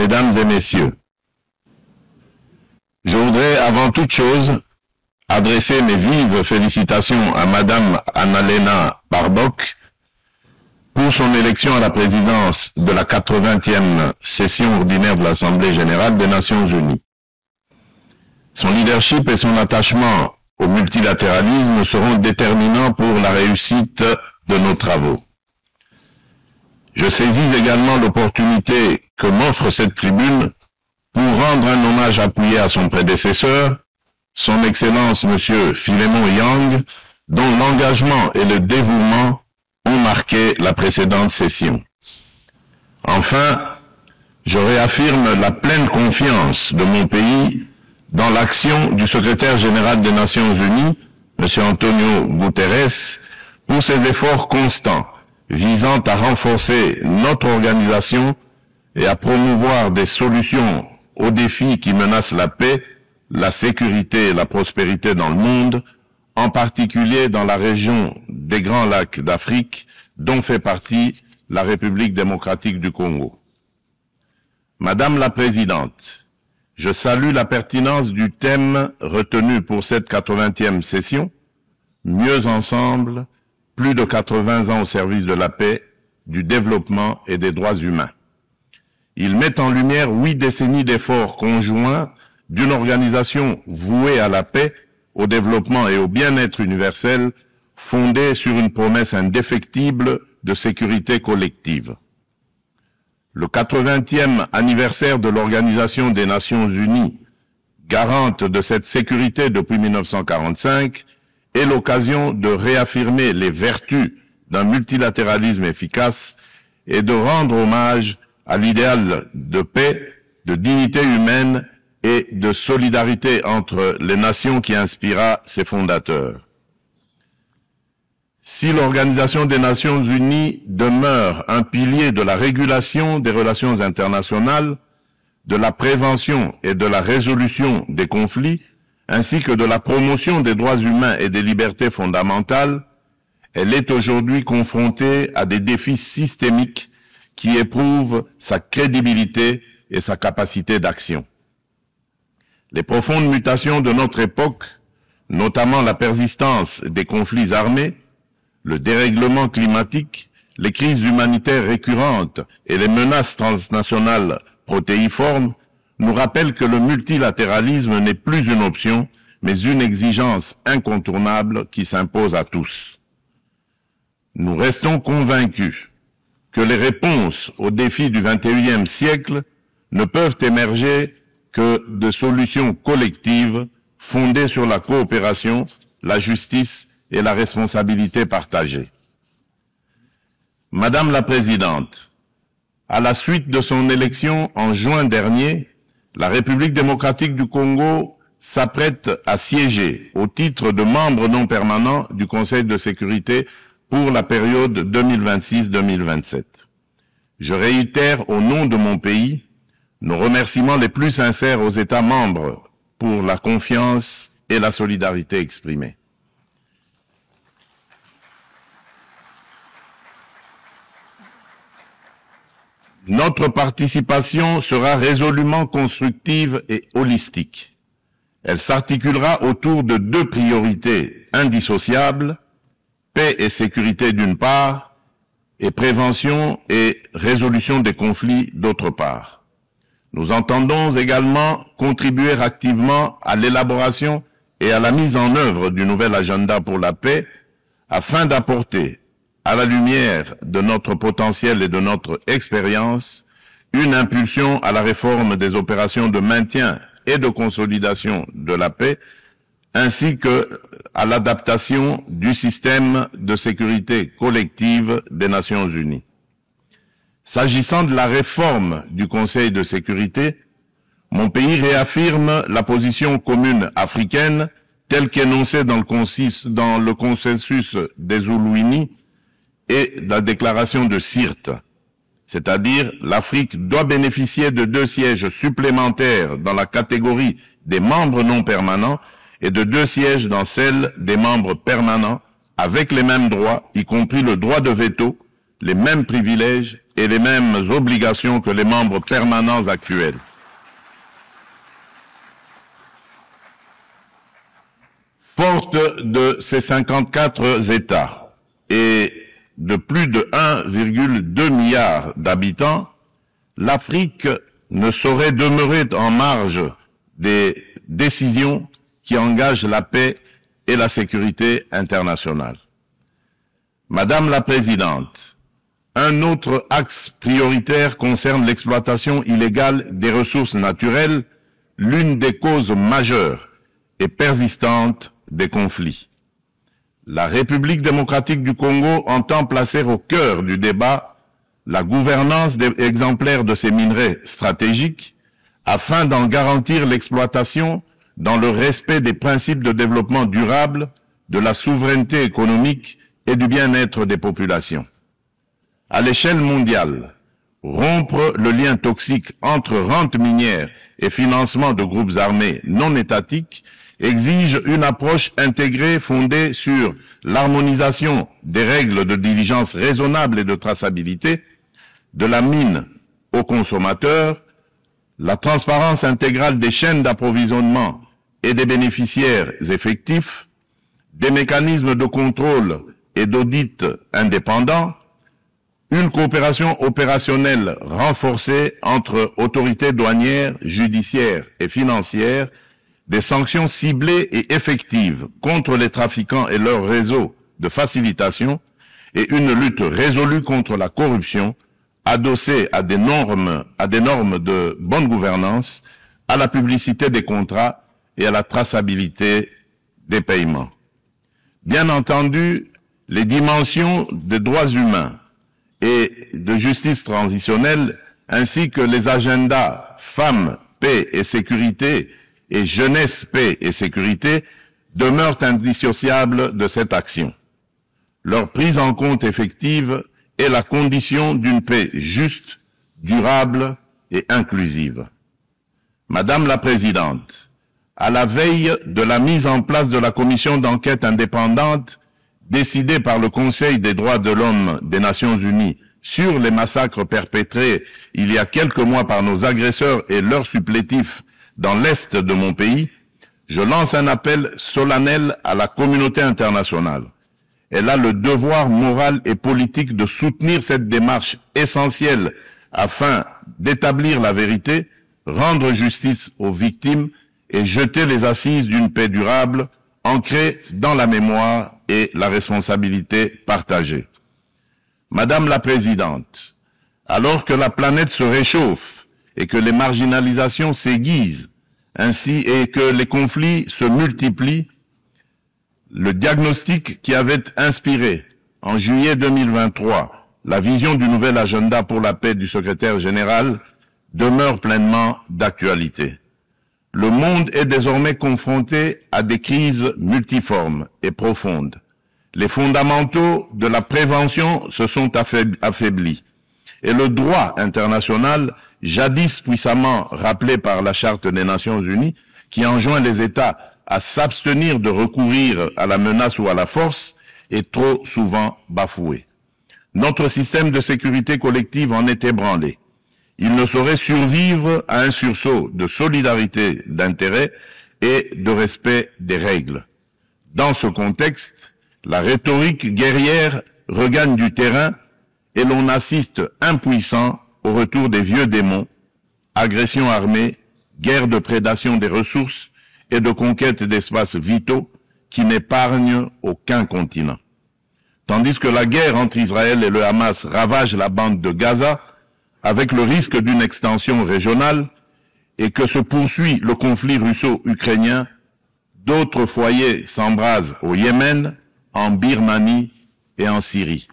Mesdames et Messieurs, je voudrais avant toute chose adresser mes vives félicitations à Madame Annalena Baerbock pour son élection à la présidence de la 80e session ordinaire de l'Assemblée générale des Nations unies. Son leadership et son attachement au multilatéralisme seront déterminants pour la réussite de nos travaux. Je saisis également l'opportunité que m'offre cette tribune pour rendre un hommage appuyé à son prédécesseur, son Excellence M. Philémon Yang, dont l'engagement et le dévouement ont marqué la précédente session. Enfin, je réaffirme la pleine confiance de mon pays dans l'action du secrétaire général des Nations unies, M. Antonio Guterres, pour ses efforts constants visant à renforcer notre organisation et à promouvoir des solutions aux défis qui menacent la paix, la sécurité et la prospérité dans le monde, en particulier dans la région des Grands Lacs d'Afrique, dont fait partie la République démocratique du Congo. Madame la Présidente, je salue la pertinence du thème retenu pour cette 80e session, Mieux ensemble, plus de 80 ans au service de la paix, du développement et des droits humains. Il met en lumière 8 décennies d'efforts conjoints d'une organisation vouée à la paix, au développement et au bien-être universel, fondée sur une promesse indéfectible de sécurité collective. Le 80e anniversaire de l'Organisation des Nations Unies, garante de cette sécurité depuis 1945, est l'occasion de réaffirmer les vertus d'un multilatéralisme efficace et de rendre hommage à l'idéal de paix, de dignité humaine et de solidarité entre les nations qui inspira ses fondateurs. Si l'Organisation des Nations Unies demeure un pilier de la régulation des relations internationales, de la prévention et de la résolution des conflits, ainsi que de la promotion des droits humains et des libertés fondamentales, elle est aujourd'hui confrontée à des défis systémiques qui éprouvent sa crédibilité et sa capacité d'action. Les profondes mutations de notre époque, notamment la persistance des conflits armés, le dérèglement climatique, les crises humanitaires récurrentes et les menaces transnationales protéiformes, nous rappellent que le multilatéralisme n'est plus une option, mais une exigence incontournable qui s'impose à tous. Nous restons convaincus que les réponses aux défis du XXIe siècle ne peuvent émerger que de solutions collectives fondées sur la coopération, la justice et la responsabilité partagée. Madame la Présidente, à la suite de son élection en juin dernier, la République démocratique du Congo s'apprête à siéger au titre de membre non permanent du Conseil de sécurité pour la période 2026-2027. Je réitère au nom de mon pays nos remerciements les plus sincères aux États membres pour la confiance et la solidarité exprimée. Notre participation sera résolument constructive et holistique. Elle s'articulera autour de 2 priorités indissociables, paix et sécurité d'une part, et prévention et résolution des conflits d'autre part. Nous entendons également contribuer activement à l'élaboration et à la mise en œuvre du nouvel agenda pour la paix afin d'apporter, à la lumière de notre potentiel et de notre expérience, une impulsion à la réforme des opérations de maintien et de consolidation de la paix, ainsi que à l'adaptation du système de sécurité collective des Nations Unies. S'agissant de la réforme du Conseil de sécurité, mon pays réaffirme la position commune africaine telle qu'énoncée dans le consensus des Oulouini et la déclaration de Sirte, c'est-à-dire l'Afrique doit bénéficier de 2 sièges supplémentaires dans la catégorie des membres non permanents et de 2 sièges dans celle des membres permanents avec les mêmes droits, y compris le droit de veto, les mêmes privilèges et les mêmes obligations que les membres permanents actuels. Forte de ces 54 États et de plus de 1,2 milliard d'habitants, l'Afrique ne saurait demeurer en marge des décisions qui engagent la paix et la sécurité internationale. Madame la Présidente, un autre axe prioritaire concerne l'exploitation illégale des ressources naturelles, l'une des causes majeures et persistantes des conflits. La République démocratique du Congo entend placer au cœur du débat la gouvernance exemplaire de ces minerais stratégiques afin d'en garantir l'exploitation dans le respect des principes de développement durable, de la souveraineté économique et du bien-être des populations. À l'échelle mondiale, rompre le lien toxique entre rente minière et financement de groupes armés non étatiques exige une approche intégrée fondée sur l'harmonisation des règles de diligence raisonnable et de traçabilité, de la mine aux consommateurs, la transparence intégrale des chaînes d'approvisionnement et des bénéficiaires effectifs, des mécanismes de contrôle et d'audit indépendants, une coopération opérationnelle renforcée entre autorités douanières, judiciaires et financières, des sanctions ciblées et effectives contre les trafiquants et leurs réseaux de facilitation et une lutte résolue contre la corruption adossée à des normes de bonne gouvernance, à la publicité des contrats et à la traçabilité des paiements. Bien entendu, les dimensions des droits humains et de justice transitionnelle, ainsi que les agendas femmes, paix et sécurité et jeunesse, paix et sécurité, demeurent indissociables de cette action. Leur prise en compte effective est la condition d'une paix juste, durable et inclusive. Madame la Présidente, à la veille de la mise en place de la commission d'enquête indépendante décidée par le Conseil des droits de l'homme des Nations Unies sur les massacres perpétrés il y a quelques mois par nos agresseurs et leurs supplétifs dans l'Est de mon pays, je lance un appel solennel à la communauté internationale. Elle a le devoir moral et politique de soutenir cette démarche essentielle afin d'établir la vérité, rendre justice aux victimes et jeter les assises d'une paix durable ancrée dans la mémoire et la responsabilité partagée. Madame la Présidente, alors que la planète se réchauffe et que les marginalisations s'aiguisent, ainsi et que les conflits se multiplient, le diagnostic qui avait inspiré en juillet 2023 la vision du nouvel agenda pour la paix du secrétaire général demeure pleinement d'actualité. Le monde est désormais confronté à des crises multiformes et profondes. Les fondamentaux de la prévention se sont affaiblis et le droit international, jadis puissamment rappelé par la Charte des Nations Unies, qui enjoint les États à s'abstenir de recourir à la menace ou à la force, est trop souvent bafoué. Notre système de sécurité collective en est ébranlé. Il ne saurait survivre à un sursaut de solidarité d'intérêt et de respect des règles. Dans ce contexte, la rhétorique guerrière regagne du terrain et l'on assiste impuissant au retour des vieux démons, agressions armées, guerre de prédation des ressources et de conquête d'espaces vitaux qui n'épargnent aucun continent. Tandis que la guerre entre Israël et le Hamas ravage la bande de Gaza, avec le risque d'une extension régionale, et que se poursuit le conflit russo-ukrainien, d'autres foyers s'embrasent au Yémen, en Birmanie et en Syrie.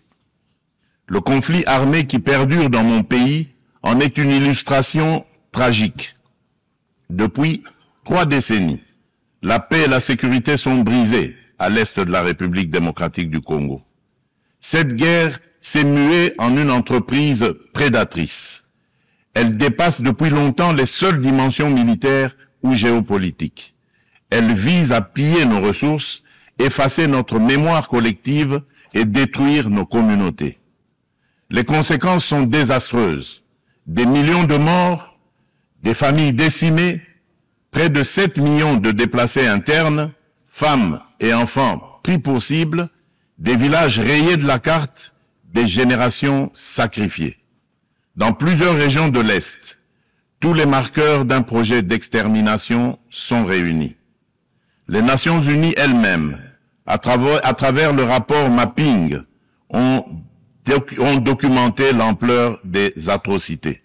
Le conflit armé qui perdure dans mon pays en est une illustration tragique. Depuis 3 décennies, la paix et la sécurité sont brisées à l'est de la République démocratique du Congo. Cette guerre s'est muée en une entreprise prédatrice. Elle dépasse depuis longtemps les seules dimensions militaires ou géopolitiques. Elle vise à piller nos ressources, effacer notre mémoire collective et détruire nos communautés. Les conséquences sont désastreuses. Des millions de morts, des familles décimées, près de 7 millions de déplacés internes, femmes et enfants pris pour cible, des villages rayés de la carte, des générations sacrifiées. Dans plusieurs régions de l'Est, tous les marqueurs d'un projet d'extermination sont réunis. Les Nations Unies elles-mêmes, à travers le rapport Mapping, ont documenté l'ampleur des atrocités.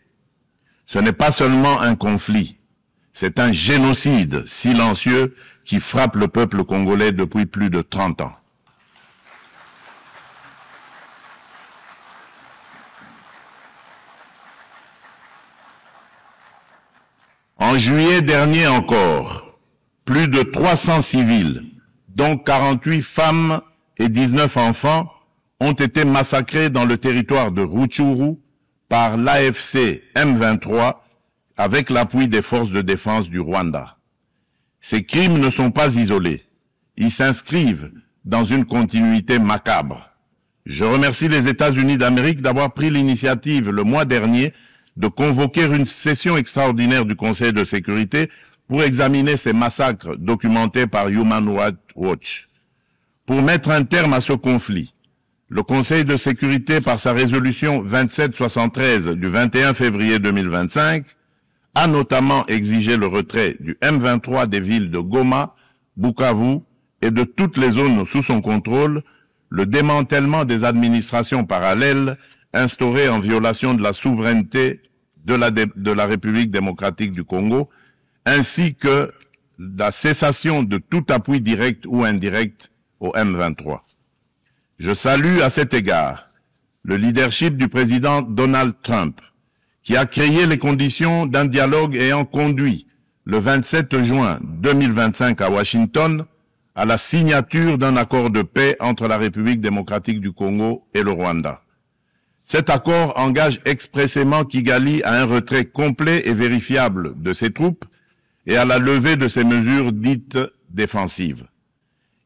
Ce n'est pas seulement un conflit, c'est un génocide silencieux qui frappe le peuple congolais depuis plus de 30 ans. En juillet dernier encore, plus de 300 civils, dont 48 femmes et 19 enfants, ont été massacrés dans le territoire de Rutshuru par l'AFC M23 avec l'appui des forces de défense du Rwanda. Ces crimes ne sont pas isolés. Ils s'inscrivent dans une continuité macabre. Je remercie les États-Unis d'Amérique d'avoir pris l'initiative le mois dernier de convoquer une session extraordinaire du Conseil de sécurité pour examiner ces massacres documentés par Human Rights Watch. Pour mettre un terme à ce conflit, le Conseil de sécurité, par sa résolution 2773 du 21 février 2025, a notamment exigé le retrait du M23 des villes de Goma, Bukavu et de toutes les zones sous son contrôle, le démantèlement des administrations parallèles instaurées en violation de la souveraineté de la République démocratique du Congo, ainsi que la cessation de tout appui direct ou indirect au M23. Je salue à cet égard le leadership du président Donald Trump, qui a créé les conditions d'un dialogue ayant conduit le 27 juin 2025 à Washington à la signature d'un accord de paix entre la République démocratique du Congo et le Rwanda. Cet accord engage expressément Kigali à un retrait complet et vérifiable de ses troupes et à la levée de ses mesures dites défensives.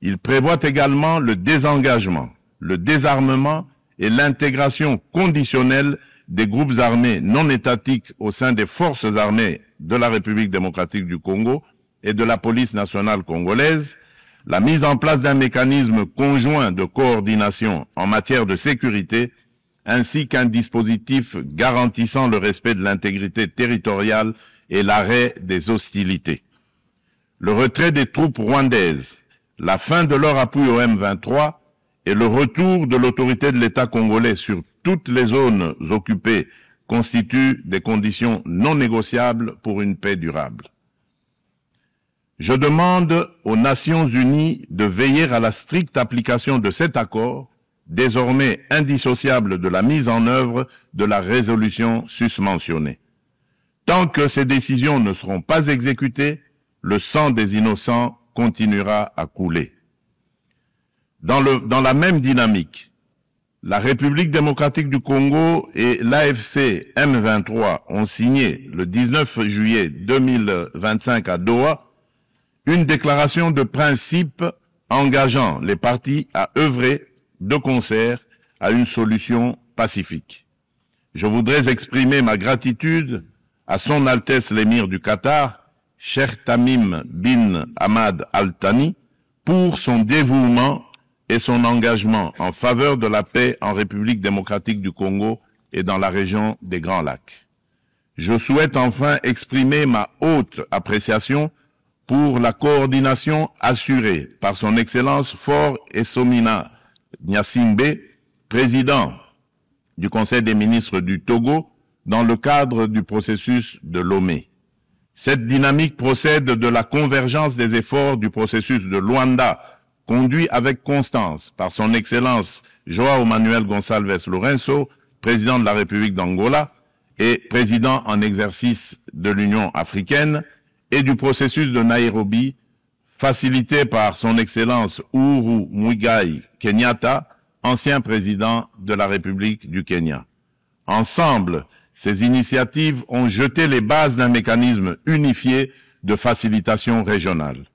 Il prévoit également le désengagement, le désarmement et l'intégration conditionnelle des groupes armés non étatiques au sein des forces armées de la République démocratique du Congo et de la police nationale congolaise, la mise en place d'un mécanisme conjoint de coordination en matière de sécurité, ainsi qu'un dispositif garantissant le respect de l'intégrité territoriale et l'arrêt des hostilités. Le retrait des troupes rwandaises, la fin de leur appui au M23 et le retour de l'autorité de l'État congolais sur toutes les zones occupées constituent des conditions non négociables pour une paix durable. Je demande aux Nations Unies de veiller à la stricte application de cet accord, désormais indissociable de la mise en œuvre de la résolution susmentionnée. Tant que ces décisions ne seront pas exécutées, le sang des innocents continuera à couler. Dans la même dynamique, la République démocratique du Congo et l'AFC M23 ont signé le 19 juillet 2025 à Doha une déclaration de principe engageant les parties à œuvrer de concert à une solution pacifique. Je voudrais exprimer ma gratitude à Son Altesse l'Émir du Qatar, Cheikh Tamim bin Hamad Al Thani, pour son dévouement et son engagement en faveur de la paix en République démocratique du Congo et dans la région des Grands Lacs. Je souhaite enfin exprimer ma haute appréciation pour la coordination assurée par son Excellence Faure Essomina Gnassingbé, président du Conseil des ministres du Togo, dans le cadre du processus de Lomé. Cette dynamique procède de la convergence des efforts du processus de Luanda, conduit avec constance par son Excellence João Manuel Gonçalves Lourenço, président de la République d'Angola et président en exercice de l'Union africaine, et du processus de Nairobi, facilité par son Excellence Uhuru Muigai Kenyatta, ancien président de la République du Kenya. Ensemble, ces initiatives ont jeté les bases d'un mécanisme unifié de facilitation régionale.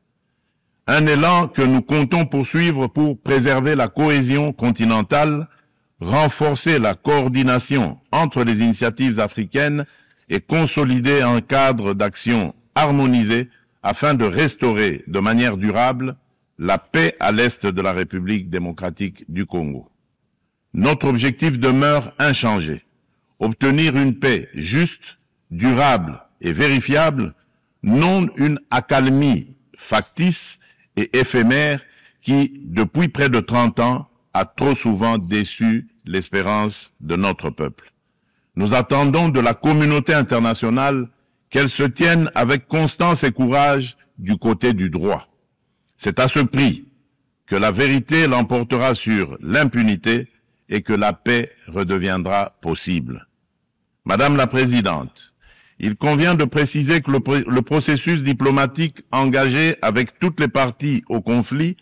Un élan que nous comptons poursuivre pour préserver la cohésion continentale, renforcer la coordination entre les initiatives africaines et consolider un cadre d'action harmonisé afin de restaurer de manière durable la paix à l'est de la République démocratique du Congo. Notre objectif demeure inchangé: obtenir une paix juste, durable et vérifiable, non une accalmie factice et éphémère qui, depuis près de 30 ans, a trop souvent déçu l'espérance de notre peuple. Nous attendons de la communauté internationale qu'elle se tienne avec constance et courage du côté du droit. C'est à ce prix que la vérité l'emportera sur l'impunité et que la paix redeviendra possible. Madame la Présidente, il convient de préciser que le processus diplomatique engagé avec toutes les parties au conflit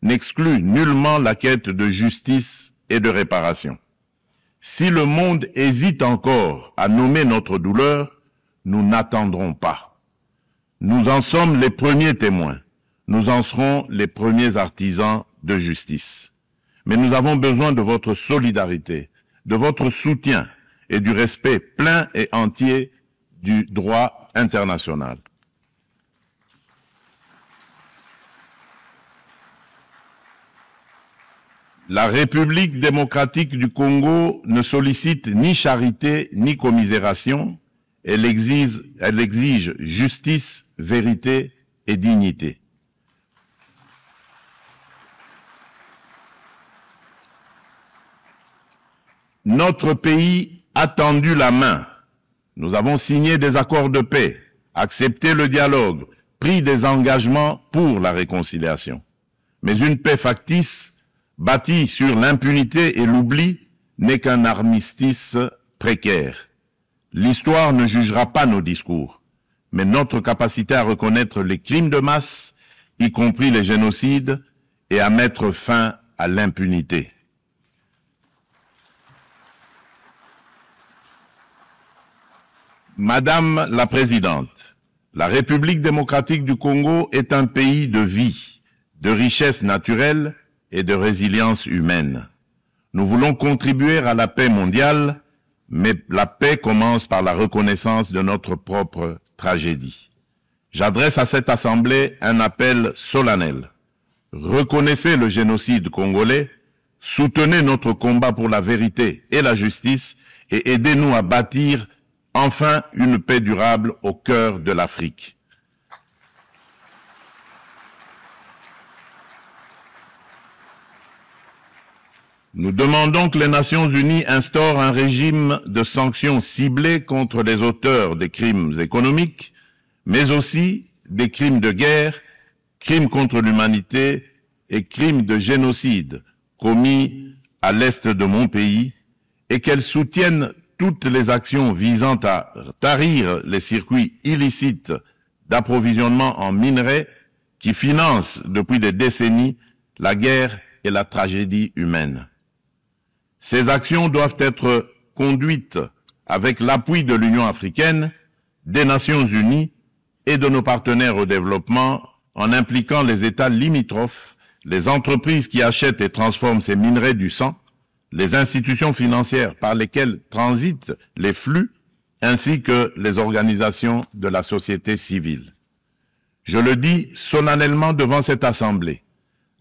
n'exclut nullement la quête de justice et de réparation. Si le monde hésite encore à nommer notre douleur, nous n'attendrons pas. Nous en sommes les premiers témoins. Nous en serons les premiers artisans de justice. Mais nous avons besoin de votre solidarité, de votre soutien et du respect plein et entier du droit international. La République démocratique du Congo ne sollicite ni charité ni commisération, elle exige justice, vérité et dignité. Notre pays a tendu la main. Nous avons signé des accords de paix, accepté le dialogue, pris des engagements pour la réconciliation. Mais une paix factice, bâtie sur l'impunité et l'oubli, n'est qu'un armistice précaire. L'histoire ne jugera pas nos discours, mais notre capacité à reconnaître les crimes de masse, y compris les génocides, et à mettre fin à l'impunité. Madame la Présidente, la République démocratique du Congo est un pays de vie, de richesse naturelle et de résilience humaine. Nous voulons contribuer à la paix mondiale, mais la paix commence par la reconnaissance de notre propre tragédie. J'adresse à cette Assemblée un appel solennel. Reconnaissez le génocide congolais, soutenez notre combat pour la vérité et la justice et aidez-nous à bâtir enfin une paix durable au cœur de l'Afrique. Nous demandons que les Nations Unies instaurent un régime de sanctions ciblées contre les auteurs des crimes économiques, mais aussi des crimes de guerre, crimes contre l'humanité et crimes de génocide commis à l'est de mon pays, et qu'elles soutiennent toutes les actions visant à tarir les circuits illicites d'approvisionnement en minerais qui financent depuis des décennies la guerre et la tragédie humaine. Ces actions doivent être conduites avec l'appui de l'Union africaine, des Nations unies et de nos partenaires au développement en impliquant les États limitrophes, les entreprises qui achètent et transforment ces minerais du sang, les institutions financières par lesquelles transitent les flux, ainsi que les organisations de la société civile. Je le dis solennellement devant cette Assemblée.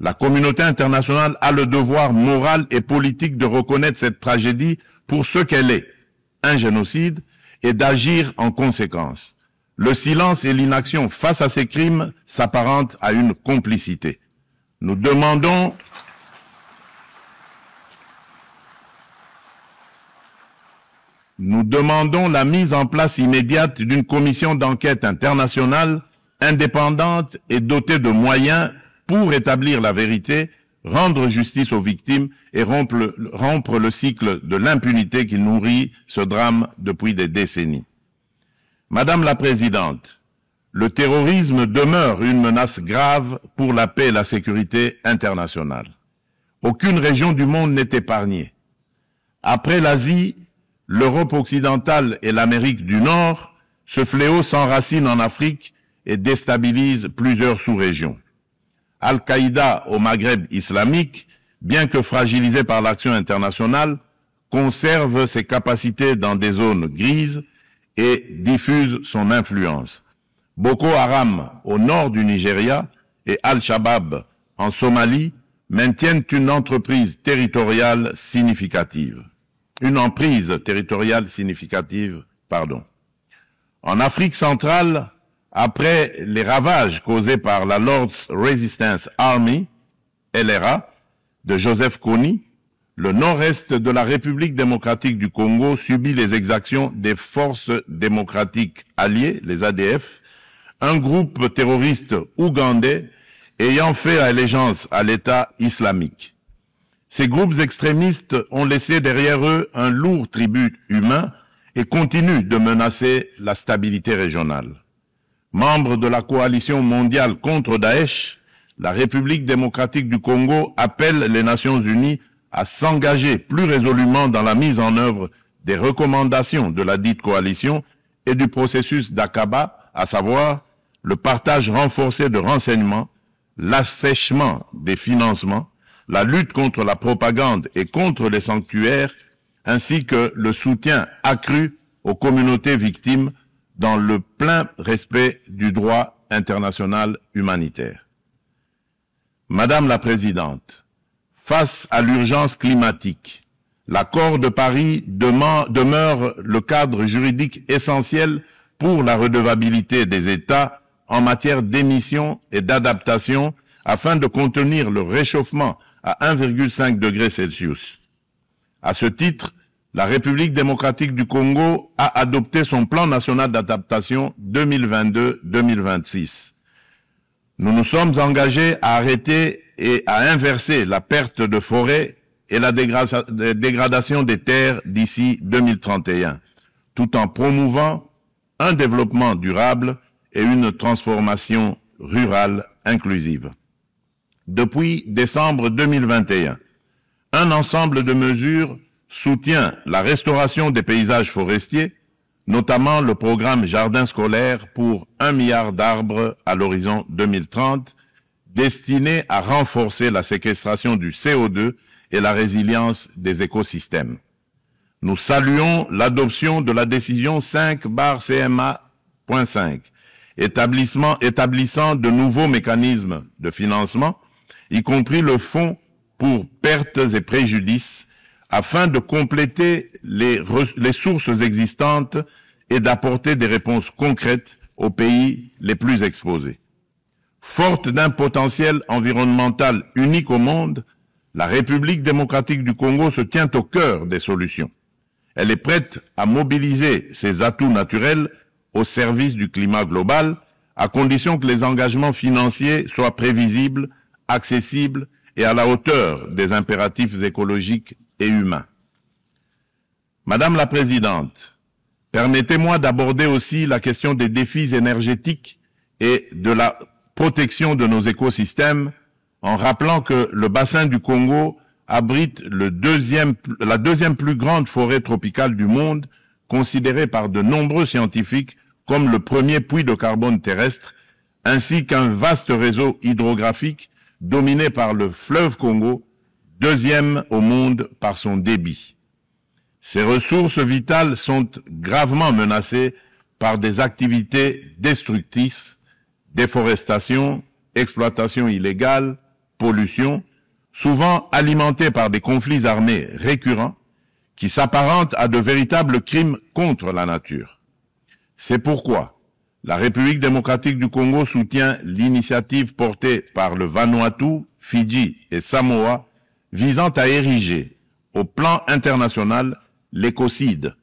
La communauté internationale a le devoir moral et politique de reconnaître cette tragédie pour ce qu'elle est, un génocide, et d'agir en conséquence. Le silence et l'inaction face à ces crimes s'apparentent à une complicité. Nous demandons la mise en place immédiate d'une commission d'enquête internationale indépendante et dotée de moyens pour établir la vérité, rendre justice aux victimes et rompre le cycle de l'impunité qui nourrit ce drame depuis des décennies. Madame la Présidente, le terrorisme demeure une menace grave pour la paix et la sécurité internationale. Aucune région du monde n'est épargnée. Après l'Asie, l'Europe occidentale et l'Amérique du Nord, ce fléau s'enracine en Afrique et déstabilise plusieurs sous-régions. Al-Qaïda au Maghreb islamique, bien que fragilisé par l'action internationale, conserve ses capacités dans des zones grises et diffuse son influence. Boko Haram au nord du Nigeria et Al-Shabaab en Somalie maintiennent une emprise territoriale significative. En Afrique centrale, après les ravages causés par la Lord's Resistance Army, LRA, de Joseph Kony, le nord-est de la République démocratique du Congo subit les exactions des forces démocratiques alliées, les ADF, un groupe terroriste ougandais ayant fait allégeance à l'État islamique. Ces groupes extrémistes ont laissé derrière eux un lourd tribut humain et continuent de menacer la stabilité régionale. Membre de la coalition mondiale contre Daesh, la République démocratique du Congo appelle les Nations unies à s'engager plus résolument dans la mise en œuvre des recommandations de la dite coalition et du processus d'Aqaba, à savoir le partage renforcé de renseignements, l'assèchement des financements, la lutte contre la propagande et contre les sanctuaires, ainsi que le soutien accru aux communautés victimes dans le plein respect du droit international humanitaire. Madame la Présidente, face à l'urgence climatique, l'accord de Paris demeure le cadre juridique essentiel pour la redevabilité des États en matière d'émissions et d'adaptation afin de contenir le réchauffement à 1,5 degré Celsius. À ce titre, la République démocratique du Congo a adopté son plan national d'adaptation 2022-2026. Nous nous sommes engagés à arrêter et à inverser la perte de forêt et la dégradation des terres d'ici 2031, tout en promouvant un développement durable et une transformation rurale inclusive. Depuis décembre 2021, un ensemble de mesures soutient la restauration des paysages forestiers, notamment le programme Jardin scolaire pour 1 milliard d'arbres à l'horizon 2030, destiné à renforcer la séquestration du CO2 et la résilience des écosystèmes. Nous saluons l'adoption de la décision 5/CMA.5, établissant de nouveaux mécanismes de financement, y compris le fonds pour pertes et préjudices, afin de compléter les sources existantes et d'apporter des réponses concrètes aux pays les plus exposés. Forte d'un potentiel environnemental unique au monde, la République démocratique du Congo se tient au cœur des solutions. Elle est prête à mobiliser ses atouts naturels au service du climat global, à condition que les engagements financiers soient prévisibles, accessibles et à la hauteur des impératifs écologiques et humains. Madame la Présidente, permettez-moi d'aborder aussi la question des défis énergétiques et de la protection de nos écosystèmes en rappelant que le bassin du Congo abrite la deuxième plus grande forêt tropicale du monde, considérée par de nombreux scientifiques comme le premier puits de carbone terrestre, ainsi qu'un vaste réseau hydrographique dominé par le fleuve Congo, deuxième au monde par son débit. Ces ressources vitales sont gravement menacées par des activités destructrices, déforestation, exploitation illégale, pollution, souvent alimentées par des conflits armés récurrents qui s'apparentent à de véritables crimes contre la nature. C'est pourquoi la République démocratique du Congo soutient l'initiative portée par le Vanuatu, Fidji et Samoa visant à ériger au plan international l'écocide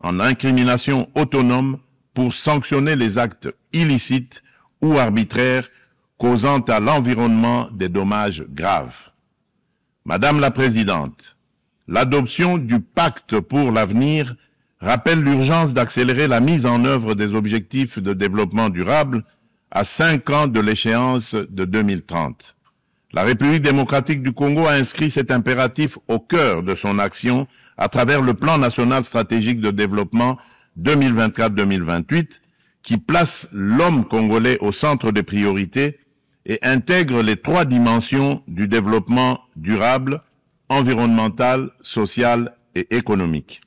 en incrimination autonome pour sanctionner les actes illicites ou arbitraires causant à l'environnement des dommages graves. Madame la Présidente, l'adoption du pacte pour l'avenir rappelle l'urgence d'accélérer la mise en œuvre des objectifs de développement durable à 5 ans de l'échéance de 2030. La République démocratique du Congo a inscrit cet impératif au cœur de son action à travers le plan national stratégique de développement 2024-2028 qui place l'homme congolais au centre des priorités et intègre les 3 dimensions du développement durable, environnemental, social et économique.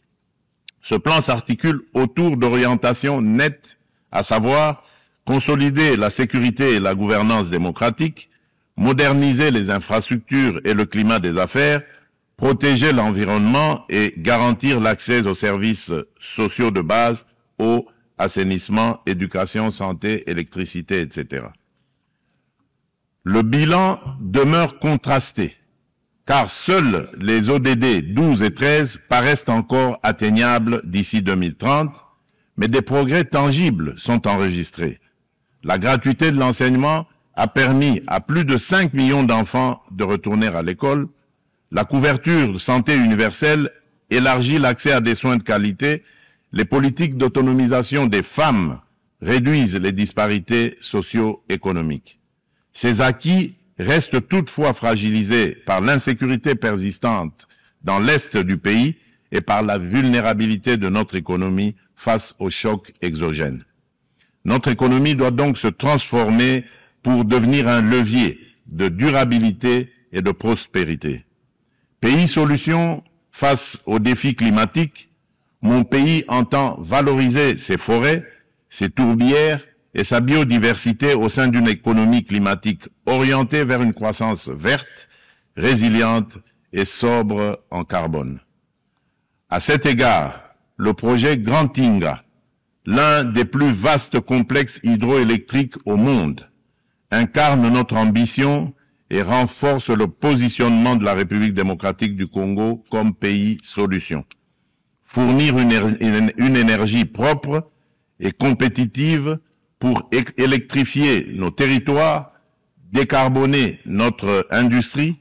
Ce plan s'articule autour d'orientations nettes, à savoir consolider la sécurité et la gouvernance démocratique, moderniser les infrastructures et le climat des affaires, protéger l'environnement et garantir l'accès aux services sociaux de base, eau, assainissement, éducation, santé, électricité, etc. Le bilan demeure contrasté, car seuls les ODD 12 et 13 paraissent encore atteignables d'ici 2030, mais des progrès tangibles sont enregistrés. La gratuité de l'enseignement a permis à plus de 5 millions d'enfants de retourner à l'école. La couverture de santé universelle élargit l'accès à des soins de qualité. Les politiques d'autonomisation des femmes réduisent les disparités socio-économiques. Ces acquis restent toutefois fragilisés par l'insécurité persistante dans l'est du pays et par la vulnérabilité de notre économie face aux chocs exogènes. Notre économie doit donc se transformer pour devenir un levier de durabilité et de prospérité. Pays solution face aux défis climatiques, mon pays entend valoriser ses forêts, ses tourbières et sa biodiversité au sein d'une économie climatique orientée vers une croissance verte, résiliente et sobre en carbone. À cet égard, le projet Grand Tinga, l'un des plus vastes complexes hydroélectriques au monde, incarne notre ambition et renforce le positionnement de la République démocratique du Congo comme pays solution. Fournir une énergie propre et compétitive pour électrifier nos territoires, décarboner notre industrie,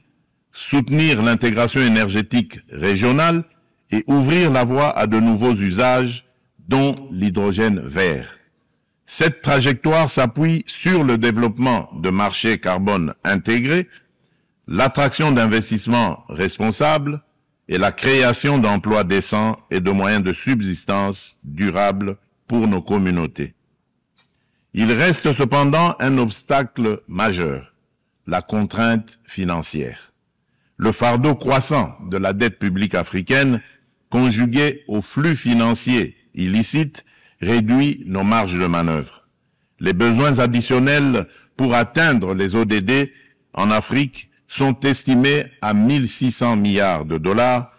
soutenir l'intégration énergétique régionale et ouvrir la voie à de nouveaux usages, dont l'hydrogène vert. Cette trajectoire s'appuie sur le développement de marchés carbone intégrés, l'attraction d'investissements responsables et la création d'emplois décents et de moyens de subsistance durables pour nos communautés. Il reste cependant un obstacle majeur, la contrainte financière. Le fardeau croissant de la dette publique africaine, conjugué aux flux financiers illicites, réduit nos marges de manœuvre. Les besoins additionnels pour atteindre les ODD en Afrique sont estimés à 1600 milliards de dollars.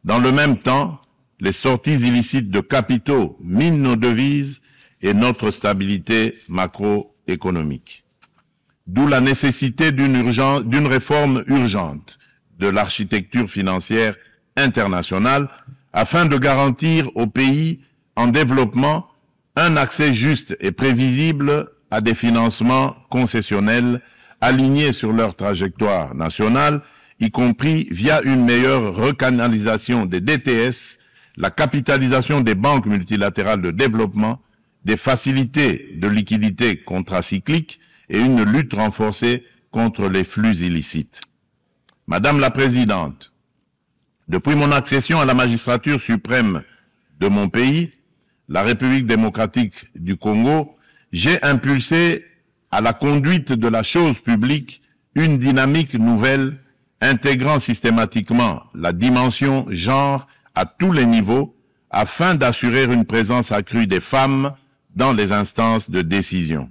Dans le même temps, les sorties illicites de capitaux minent nos devises et notre stabilité macroéconomique. D'où la nécessité d'une réforme urgente de l'architecture financière internationale afin de garantir aux pays en développement un accès juste et prévisible à des financements concessionnels alignés sur leur trajectoire nationale, y compris via une meilleure recanalisation des DTS, la capitalisation des banques multilatérales de développement, des facilités de liquidité contracycliques et une lutte renforcée contre les flux illicites. Madame la Présidente, depuis mon accession à la magistrature suprême de mon pays, la République démocratique du Congo, j'ai impulsé à la conduite de la chose publique une dynamique nouvelle intégrant systématiquement la dimension genre à tous les niveaux afin d'assurer une présence accrue des femmes dans les instances de décision.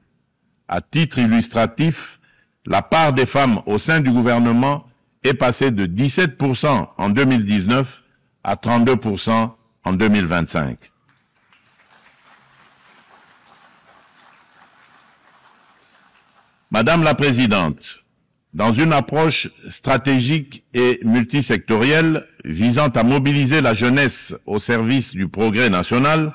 À titre illustratif, la part des femmes au sein du gouvernement est passée de 17% en 2019 à 32% en 2025. Madame la Présidente, dans une approche stratégique et multisectorielle visant à mobiliser la jeunesse au service du progrès national,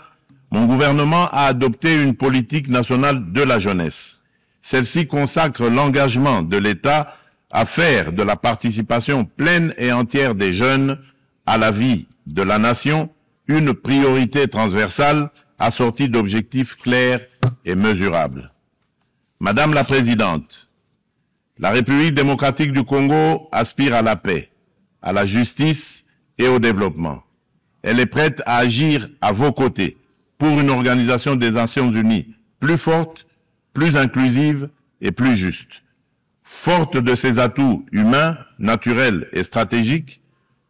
mon gouvernement a adopté une politique nationale de la jeunesse. Celle-ci consacre l'engagement de l'État à faire de la participation pleine et entière des jeunes à la vie de la nation une priorité transversale assortie d'objectifs clairs et mesurables. Madame la Présidente, la République démocratique du Congo aspire à la paix, à la justice et au développement. Elle est prête à agir à vos côtés pour une organisation des Nations Unies plus forte, plus inclusive et plus juste. Forte de ses atouts humains, naturels et stratégiques,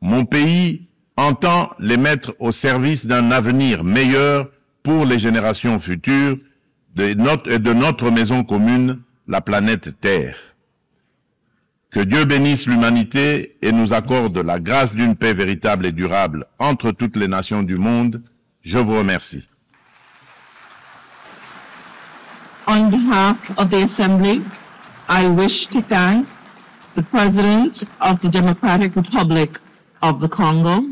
mon pays entend les mettre au service d'un avenir meilleur pour les générations futures de notre maison commune, la planète Terre. Que Dieu bénisse l'humanité et nous accorde la grâce d'une paix véritable et durable entre toutes les nations du monde. Je vous remercie. On behalf of the Assembly, I wish to thank the President of the Democratic Republic of the Congo,